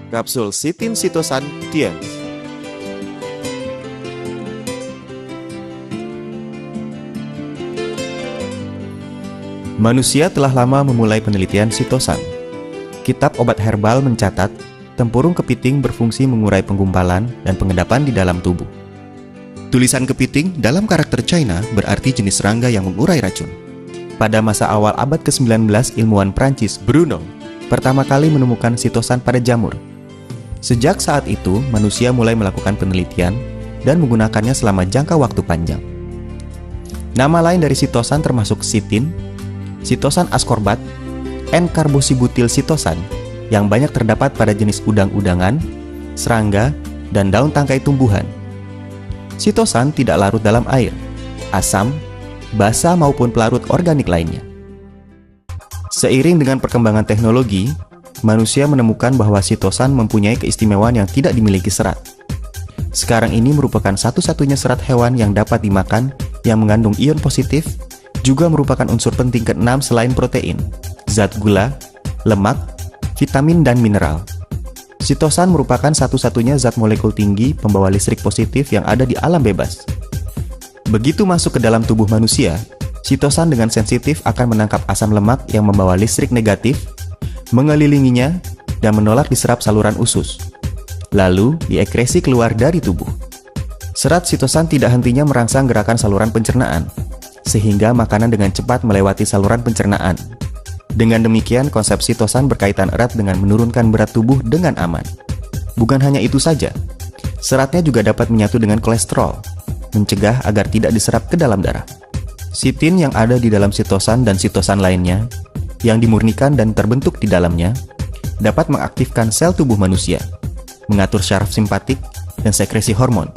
Kapsul Sitin Sitosan Tiens. Manusia telah lama memulai penelitian sitosan. Kitab obat herbal mencatat, tempurung kepiting berfungsi mengurai penggumpalan dan pengendapan di dalam tubuh. Tulisan kepiting dalam karakter China berarti jenis serangga yang mengurai racun. Pada masa awal abad ke-19, ilmuwan Prancis Bruno pertama kali menemukan sitosan pada jamur. Sejak saat itu, manusia mulai melakukan penelitian dan menggunakannya selama jangka waktu panjang. Nama lain dari sitosan termasuk sitin, sitosan ascorbat, N-karboksibutil sitosan yang banyak terdapat pada jenis udang-udangan, serangga, dan daun tangkai tumbuhan. Sitosan tidak larut dalam air, asam, basa maupun pelarut organik lainnya. Seiring dengan perkembangan teknologi, manusia menemukan bahwa sitosan mempunyai keistimewaan yang tidak dimiliki serat. Sekarang ini merupakan satu-satunya serat hewan yang dapat dimakan yang mengandung ion positif, juga merupakan unsur penting ke-6 selain protein, zat gula, lemak, vitamin, dan mineral. Sitosan merupakan satu-satunya zat molekul tinggi pembawa listrik positif yang ada di alam bebas. Begitu masuk ke dalam tubuh manusia, sitosan dengan sensitif akan menangkap asam lemak yang membawa listrik negatif, mengelilinginya, dan menolak diserap saluran usus. Lalu, diekresi keluar dari tubuh. Serat sitosan tidak hentinya merangsang gerakan saluran pencernaan, sehingga makanan dengan cepat melewati saluran pencernaan. Dengan demikian, konsep sitosan berkaitan erat dengan menurunkan berat tubuh dengan aman. Bukan hanya itu saja, seratnya juga dapat menyatu dengan kolesterol, mencegah agar tidak diserap ke dalam darah. Sitin yang ada di dalam sitosan dan sitosan lainnya, yang dimurnikan dan terbentuk di dalamnya, dapat mengaktifkan sel tubuh manusia, mengatur syaraf simpatik dan sekresi hormon,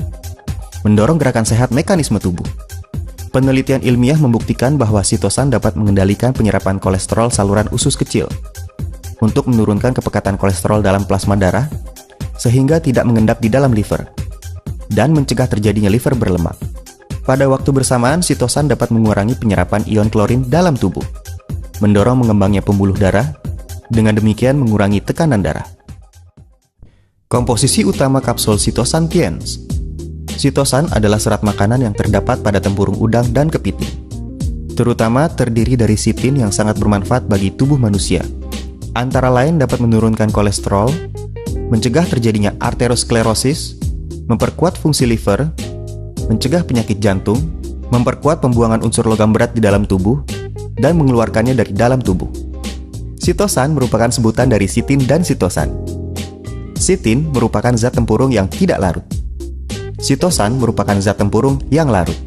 mendorong gerakan sehat mekanisme tubuh. Penelitian ilmiah membuktikan bahwa sitosan dapat mengendalikan penyerapan kolesterol saluran usus kecil untuk menurunkan kepekatan kolesterol dalam plasma darah sehingga tidak mengendap di dalam liver dan mencegah terjadinya liver berlemak. Pada waktu bersamaan, sitosan dapat mengurangi penyerapan ion klorin dalam tubuh, mendorong mengembangnya pembuluh darah, dengan demikian mengurangi tekanan darah. Komposisi utama kapsul sitosan Tiens. Sitosan adalah serat makanan yang terdapat pada tempurung udang dan kepiting. Terutama terdiri dari sitin yang sangat bermanfaat bagi tubuh manusia. Antara lain dapat menurunkan kolesterol, mencegah terjadinya arteriosklerosis, memperkuat fungsi liver, mencegah penyakit jantung, memperkuat pembuangan unsur logam berat di dalam tubuh, dan mengeluarkannya dari dalam tubuh. Sitosan merupakan sebutan dari sitin dan sitosan. Sitin merupakan zat tempurung yang tidak larut. Sitosan merupakan zat tempurung yang larut.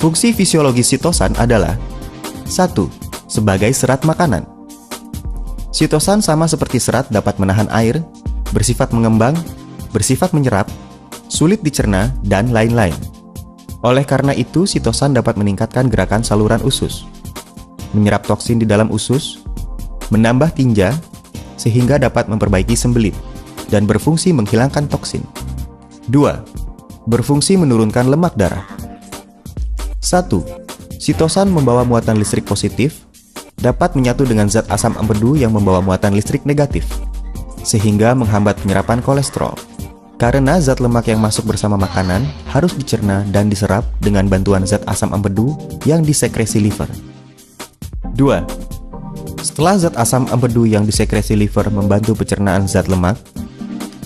Fungsi fisiologis sitosan adalah 1. Sebagai serat makanan. Sitosan sama seperti serat dapat menahan air, bersifat mengembang, bersifat menyerap, sulit dicerna, dan lain-lain. Oleh karena itu, sitosan dapat meningkatkan gerakan saluran usus, menyerap toksin di dalam usus, menambah tinja, sehingga dapat memperbaiki sembelit, dan berfungsi menghilangkan toksin. 2. Berfungsi menurunkan lemak darah. 1. Sitosan membawa muatan listrik positif, dapat menyatu dengan zat asam empedu yang membawa muatan listrik negatif, sehingga menghambat penyerapan kolesterol. Karena zat lemak yang masuk bersama makanan harus dicerna dan diserap dengan bantuan zat asam empedu yang disekresi liver. 2. Setelah zat asam empedu yang disekresi liver membantu pencernaan zat lemak,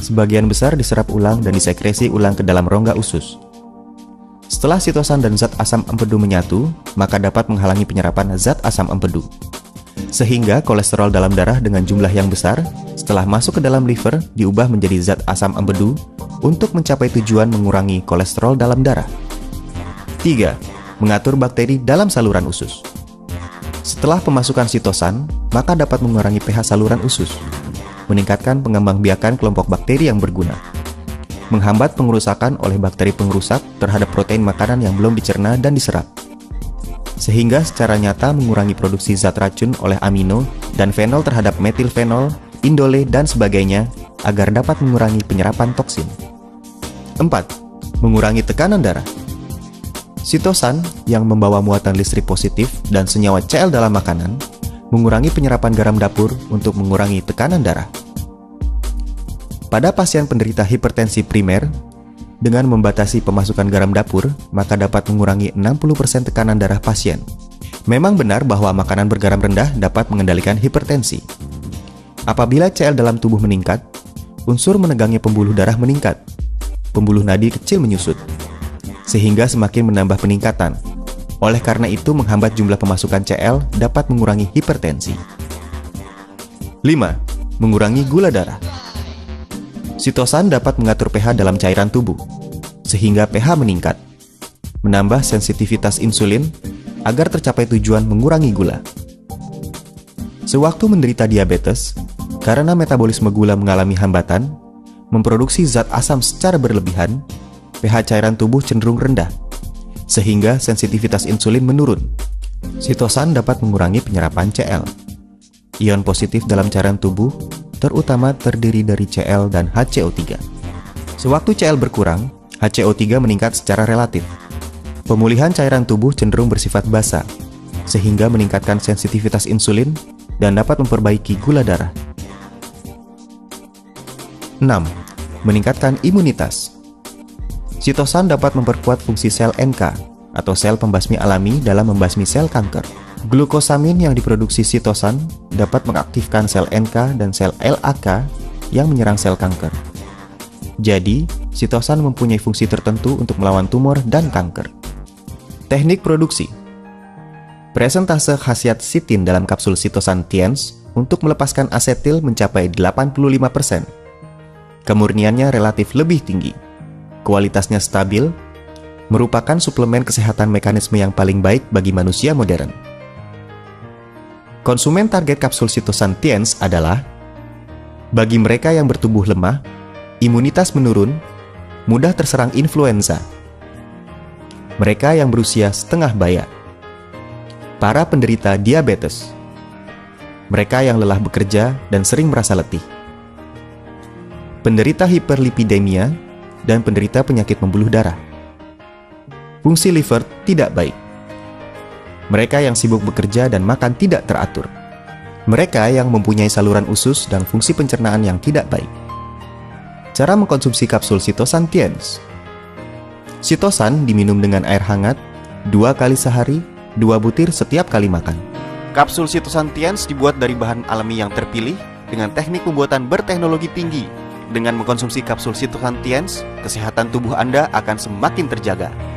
sebagian besar diserap ulang dan disekresi ulang ke dalam rongga usus. Setelah sitosan dan zat asam empedu menyatu, maka dapat menghalangi penyerapan zat asam empedu. Sehingga kolesterol dalam darah dengan jumlah yang besar, setelah masuk ke dalam liver, diubah menjadi zat asam empedu untuk mencapai tujuan mengurangi kolesterol dalam darah. 3. Mengatur bakteri dalam saluran usus. Setelah pemasukan sitosan, maka dapat mengurangi pH saluran usus, meningkatkan pengembangbiakan kelompok bakteri yang berguna, menghambat pengerusakan oleh bakteri pengrusak terhadap protein makanan yang belum dicerna dan diserap, sehingga secara nyata mengurangi produksi zat racun oleh amino dan fenol terhadap metilfenol, indole, dan sebagainya agar dapat mengurangi penyerapan toksin. 4. Mengurangi tekanan darah. Sitosan yang membawa muatan listrik positif dan senyawa Cl dalam makanan mengurangi penyerapan garam dapur untuk mengurangi tekanan darah. Pada pasien penderita hipertensi primer, dengan membatasi pemasukan garam dapur, maka dapat mengurangi 60% tekanan darah pasien. Memang benar bahwa makanan bergaram rendah dapat mengendalikan hipertensi. Apabila CL dalam tubuh meningkat, unsur menegangnya pembuluh darah meningkat. Pembuluh nadi kecil menyusut, sehingga semakin menambah peningkatan. Oleh karena itu, menghambat jumlah pemasukan CL dapat mengurangi hipertensi. 5. Mengurangi gula darah. Sitosan dapat mengatur pH dalam cairan tubuh, sehingga pH meningkat, menambah sensitivitas insulin agar tercapai tujuan mengurangi gula. Sewaktu menderita diabetes, karena metabolisme gula mengalami hambatan, memproduksi zat asam secara berlebihan, pH cairan tubuh cenderung rendah, sehingga sensitivitas insulin menurun. Sitosan dapat mengurangi penyerapan CL. Ion positif dalam cairan tubuh terutama terdiri dari Cl dan HCO3. Sewaktu Cl berkurang, HCO3 meningkat secara relatif. Pemulihan cairan tubuh cenderung bersifat basa, sehingga meningkatkan sensitivitas insulin dan dapat memperbaiki gula darah. 6. Meningkatkan imunitas. Sitosan dapat memperkuat fungsi sel NK atau sel pembasmi alami dalam membasmi sel kanker. Glukosamin yang diproduksi sitosan dapat mengaktifkan sel NK dan sel LAK yang menyerang sel kanker. Jadi, sitosan mempunyai fungsi tertentu untuk melawan tumor dan kanker. Teknik produksi. Presentase khasiat sitin dalam kapsul sitosan TIENS untuk melepaskan asetil mencapai 85%. Kemurniannya relatif lebih tinggi. Kualitasnya stabil, merupakan suplemen kesehatan mekanisme yang paling baik bagi manusia modern. Konsumen target kapsul sitosan TIENS adalah bagi mereka yang bertubuh lemah, imunitas menurun, mudah terserang influenza, mereka yang berusia setengah baya, para penderita diabetes, mereka yang lelah bekerja dan sering merasa letih, penderita hiperlipidemia, dan penderita penyakit pembuluh darah. Fungsi liver tidak baik. Mereka yang sibuk bekerja dan makan tidak teratur. Mereka yang mempunyai saluran usus dan fungsi pencernaan yang tidak baik. Cara mengkonsumsi kapsul sitosan TIENS. Sitosan diminum dengan air hangat 2 kali sehari, 2 butir setiap kali makan. Kapsul sitosan TIENS dibuat dari bahan alami yang terpilih dengan teknik pembuatan berteknologi tinggi. Dengan mengkonsumsi kapsul sitosan TIENS, kesehatan tubuh Anda akan semakin terjaga.